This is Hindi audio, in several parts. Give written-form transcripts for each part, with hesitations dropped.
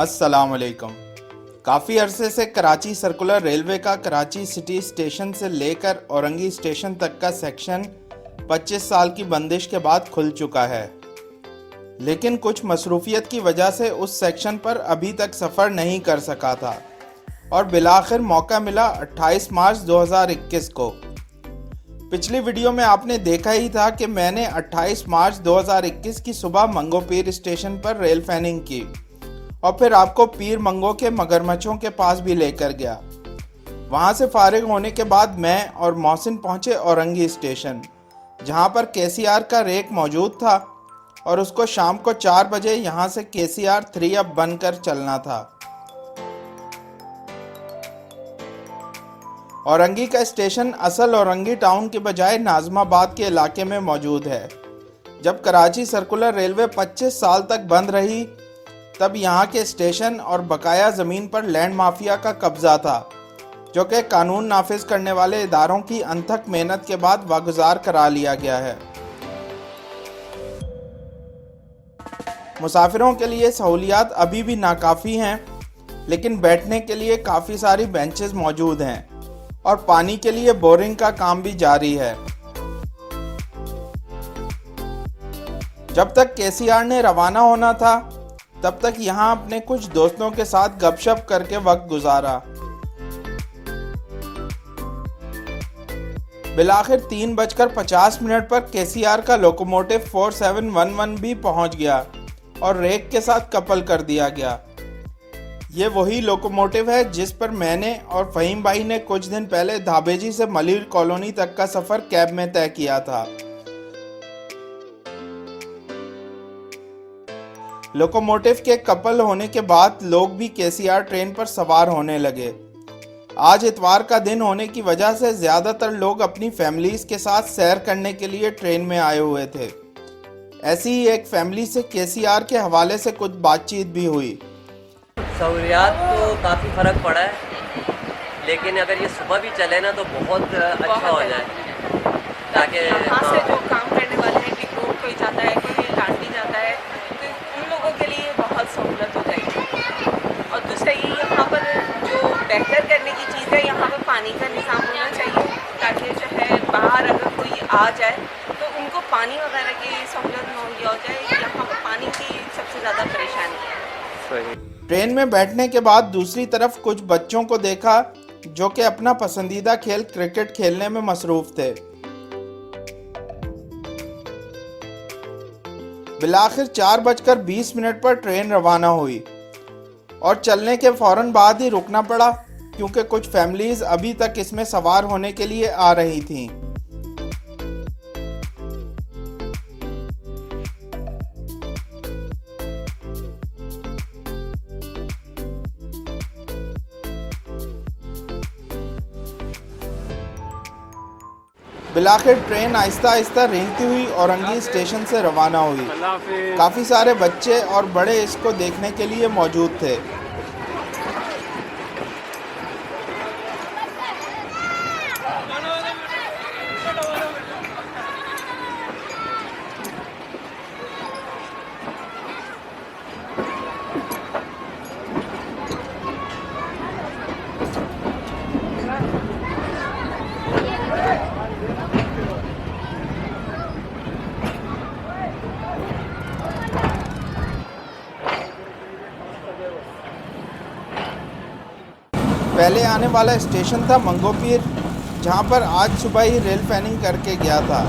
अस्सलाम वालेकुम। काफ़ी अरसे से कराची सर्कुलर रेलवे का कराची सिटी स्टेशन से लेकर औरंगी स्टेशन तक का सेक्शन 25 साल की बंदिश के बाद खुल चुका है, लेकिन कुछ मसरूफियत की वजह से उस सेक्शन पर अभी तक सफ़र नहीं कर सका था और बिलाखिर मौका मिला 28 मार्च 2021 को। पिछली वीडियो में आपने देखा ही था कि मैंने 28 मार्च 2021 की सुबह मंगो पीर स्टेशन पर रेल फैनिंग की और फिर आपको पीर मंगो के मगरमच्छों के पास भी लेकर गया। वहां से फारिग होने के बाद मैं और मोहसिन पहुंचे औरंगी स्टेशन, जहां पर केसीआर का रेक मौजूद था और उसको शाम को 4 बजे यहां से केसीआर 3 अब बनकर चलना था। औरंगी का स्टेशन असल औरंगी टाउन के बजाय नाजमाबाद के इलाके में मौजूद है। जब कराची सर्कुलर रेलवे 25 साल तक बंद रही, तब यहाँ के स्टेशन और बकाया ज़मीन पर लैंड माफिया का कब्जा था, जो कि कानून नाफिज करने वाले इदारों की अनथक मेहनत के बाद वागुजार करा लिया गया है। मुसाफिरों के लिए सहूलियात अभी भी नाकाफ़ी हैं, लेकिन बैठने के लिए काफ़ी सारी बेंचेस मौजूद हैं और पानी के लिए बोरिंग का काम भी जारी है। जब तक केसीआर ने रवाना होना था, तब तक यहाँ अपने कुछ दोस्तों के साथ गपशप करके वक्त गुजारा। बिलाखिर 3:50 पर केसीआर का लोकोमोटिव 4711 भी पहुंच गया और रेक के साथ कपल कर दिया गया। ये वही लोकोमोटिव है जिस पर मैंने और फ़हीम भाई ने कुछ दिन पहले धाबेजी से मलिर कॉलोनी तक का सफ़र कैब में तय किया था। लोकोमोटिव के कपल होने के बाद लोग भी केसीआर ट्रेन पर सवार होने लगे। आज इतवार का दिन होने की वजह से ज़्यादातर लोग अपनी फैमिलीज़ के साथ सैर करने के लिए ट्रेन में आए हुए थे। ऐसी ही एक फैमिली से केसीआर के हवाले से कुछ बातचीत भी हुई। सहूलियात तो काफ़ी फ़र्क पड़ा है, लेकिन अगर ये सुबह भी चले ना तो बहुत अच्छा हो जाए, ताकि यहाँ से जो काम करने वाले हैं, डिपो कोई जाता है, कोई लाठी जाता है, तो उन लोगों के लिए बहुत सहूलत हो जाएगी। और दूसरा ये यहाँ पर जो बेहतर करने की चीज़ है, यहाँ पर पानी का निज़ाम होना चाहिए, ताकि जो है बाहर अगर कोई आ जाए तो उनको पानी वगैरह की सहूलत मुहैया हो जाए। यहाँ पर पानी की सबसे ज़्यादा परेशानी है। ट्रेन में बैठने के बाद दूसरी तरफ कुछ बच्चों को देखा जो कि अपना पसंदीदा खेल क्रिकेट खेलने में मसरूफ थे। बिलाखिर 4:20 पर ट्रेन रवाना हुई और चलने के फौरन बाद ही रुकना पड़ा, क्योंकि कुछ फैमिलीज अभी तक इसमें सवार होने के लिए आ रही थीं। बिलाखिर ट्रेन आहिस्ता आहिस्ता रेंगती हुई औरंगी स्टेशन से रवाना हुई। काफ़ी सारे बच्चे और बड़े इसको देखने के लिए मौजूद थे। पहले आने वाला स्टेशन था मंगो पीर, जहां पर आज सुबह ही रेल फैनिंग करके गया था।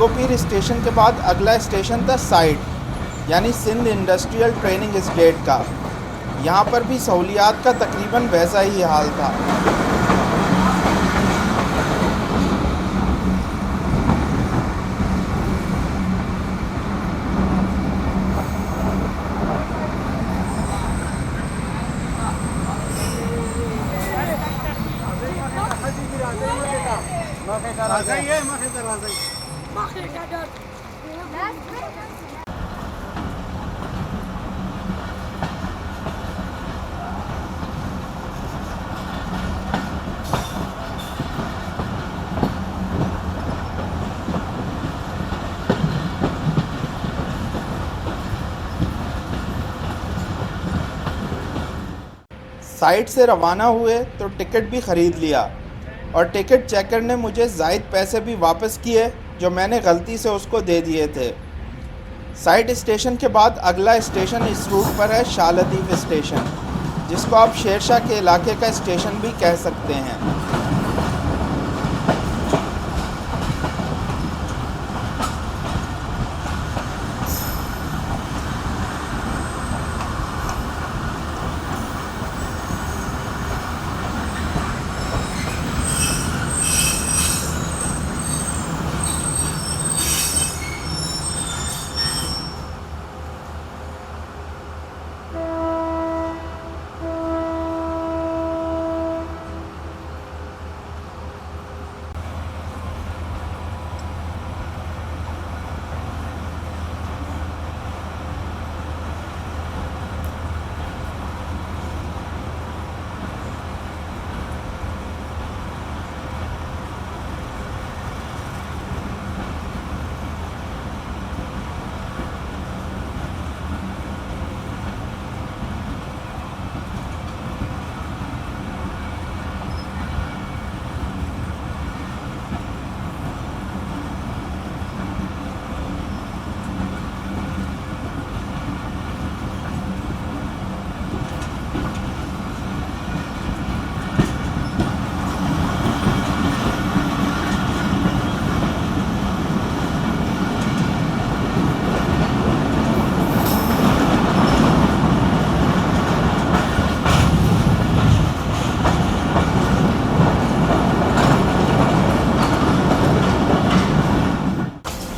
गंगोपीर स्टेशन के बाद अगला स्टेशन था साइट, यानी सिंध इंडस्ट्रियल ट्रेनिंग एस्टेट का। यहाँ पर भी सहूलियात का तकरीबन वैसा ही हाल था। साइट से रवाना हुए तो टिकट भी ख़रीद लिया और टिकट चेकर ने मुझे ज़ायद पैसे भी वापस किए जो मैंने गलती से उसको दे दिए थे। साइट स्टेशन के बाद अगला स्टेशन इस रूट पर है शाह लतीफ़ स्टेशन, जिसको आप शेरशाह के इलाके का स्टेशन भी कह सकते हैं।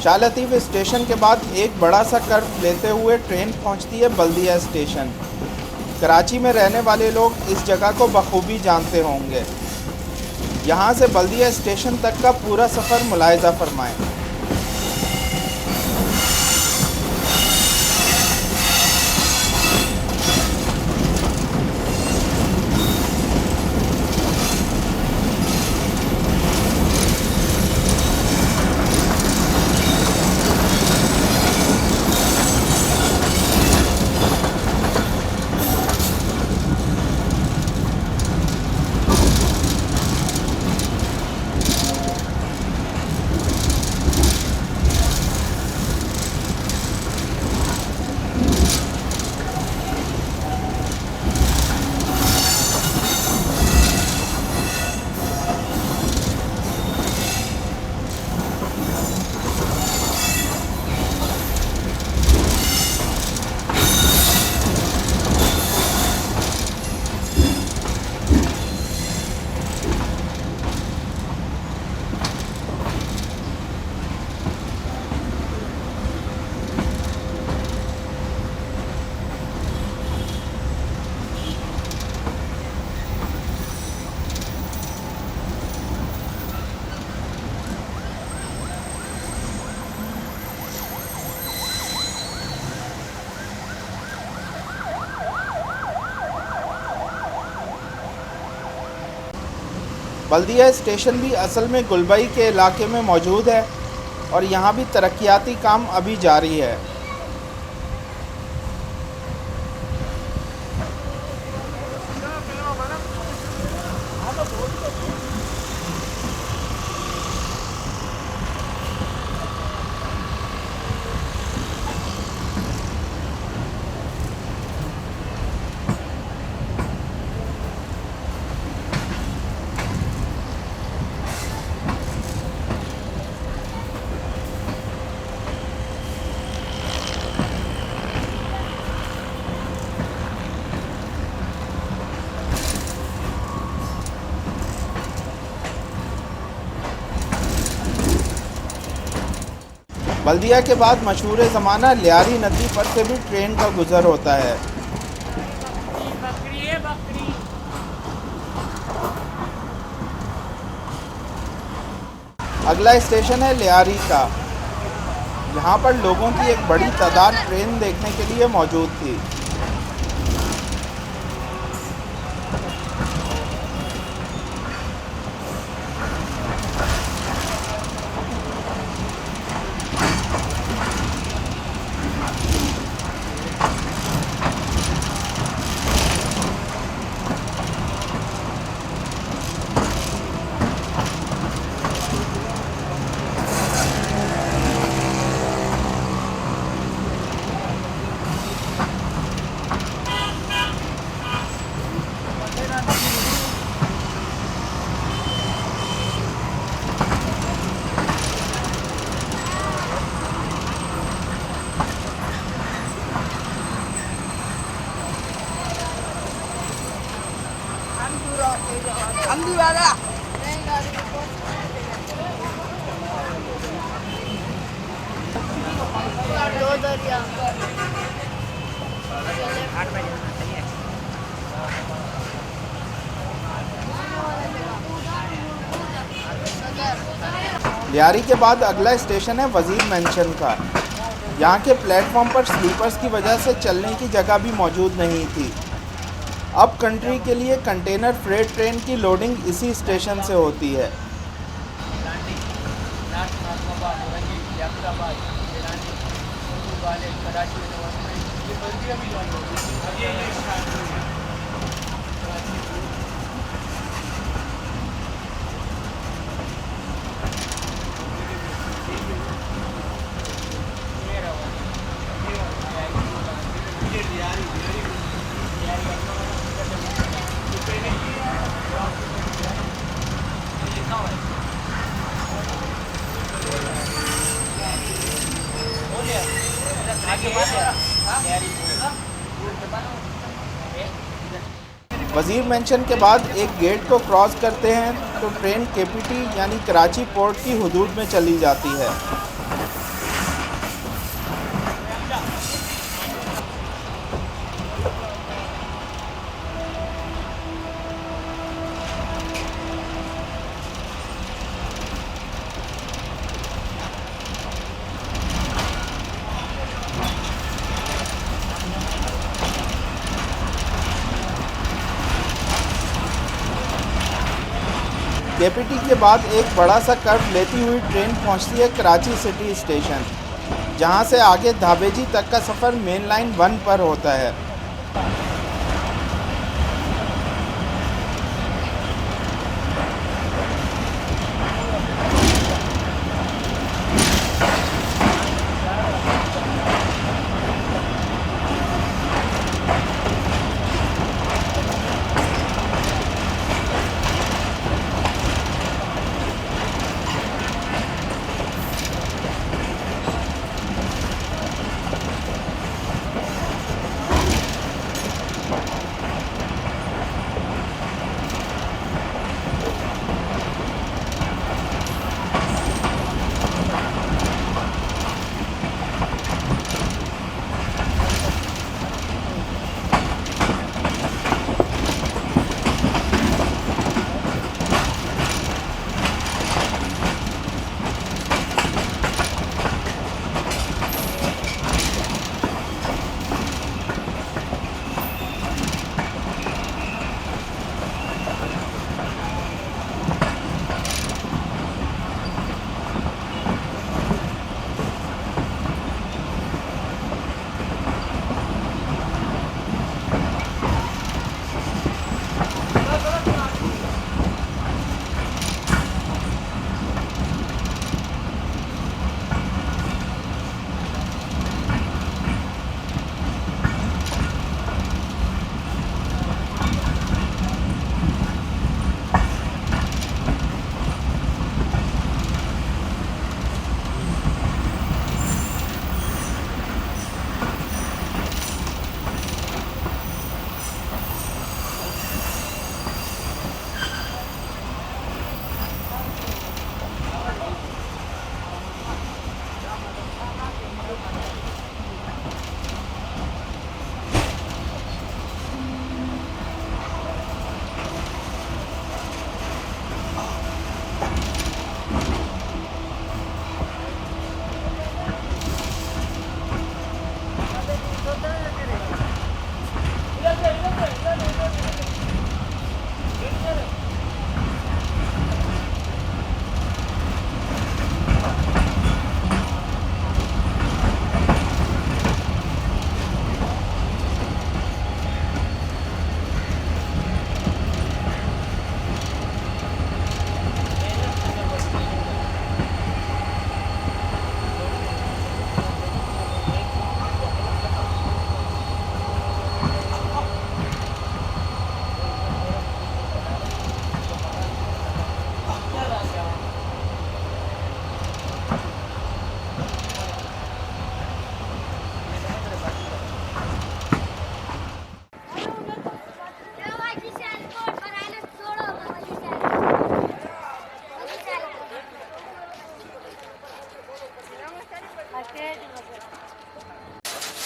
शाह लतीफ़ स्टेशन के बाद एक बड़ा सा कर्व लेते हुए ट्रेन पहुंचती है बल्दिया स्टेशन। कराची में रहने वाले लोग इस जगह को बखूबी जानते होंगे। यहां से बल्दिया स्टेशन तक का पूरा सफ़र मुलाहिज़ा फरमाएं। बल्दिया स्टेशन भी असल में गुलबई के इलाके में मौजूद है और यहाँ भी तरक्याती काम अभी जारी है। बल्दिया के बाद मशहूर ज़माना लियारी नदी पर से भी ट्रेन का गुजर होता है। अगला स्टेशन है लियारी का। यहाँ पर लोगों की एक बड़ी तादाद ट्रेन देखने के लिए मौजूद थी। लियारी के बाद अगला स्टेशन है वजीर मेंशन का। यहाँ के प्लेटफॉर्म पर स्लीपर्स की वजह से चलने की जगह भी मौजूद नहीं थी। अब कंट्री के लिए कंटेनर फ्रेट ट्रेन की लोडिंग इसी स्टेशन से होती है। वजीर मेंशन के बाद एक गेट को क्रॉस करते हैं तो ट्रेन केपीटी यानी कराची पोर्ट की हुदूद में चली जाती है। केपीटी के बाद एक बड़ा सा कर्व लेती हुई ट्रेन पहुंचती है कराची सिटी स्टेशन, जहां से आगे धाबेजी तक का सफ़र मेन लाइन 1 पर होता है।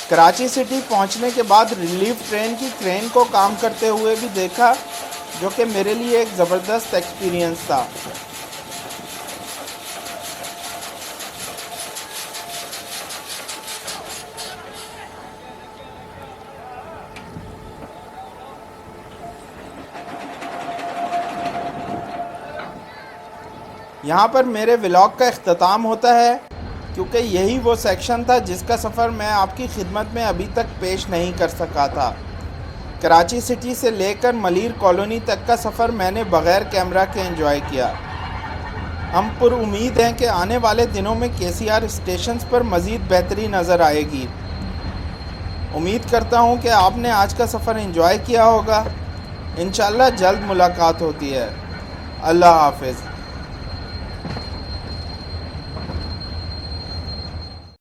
कराची सिटी पहुंचने के बाद रिलीफ ट्रेन की क्रेन को काम करते हुए भी देखा, जो कि मेरे लिए एक ज़बरदस्त एक्सपीरियंस था। यहाँ पर मेरे व्लॉग का इख्तिताम होता है, क्योंकि यही वो सेक्शन था जिसका सफ़र मैं आपकी खिदमत में अभी तक पेश नहीं कर सका था। कराची सिटी से लेकर मलीर कॉलोनी तक का सफ़र मैंने बग़ैर कैमरा के एंजॉय किया। हम पुरुम्मीद हैं कि आने वाले दिनों में KCR स्टेशंस पर मज़ीद बेहतरी नज़र आएगी। उम्मीद करता हूं कि आपने आज का सफ़र एंजॉय किया होगा। इंशाअल्लाह जल्द मुलाकात होती है। अल्लाह हाफ़िज़।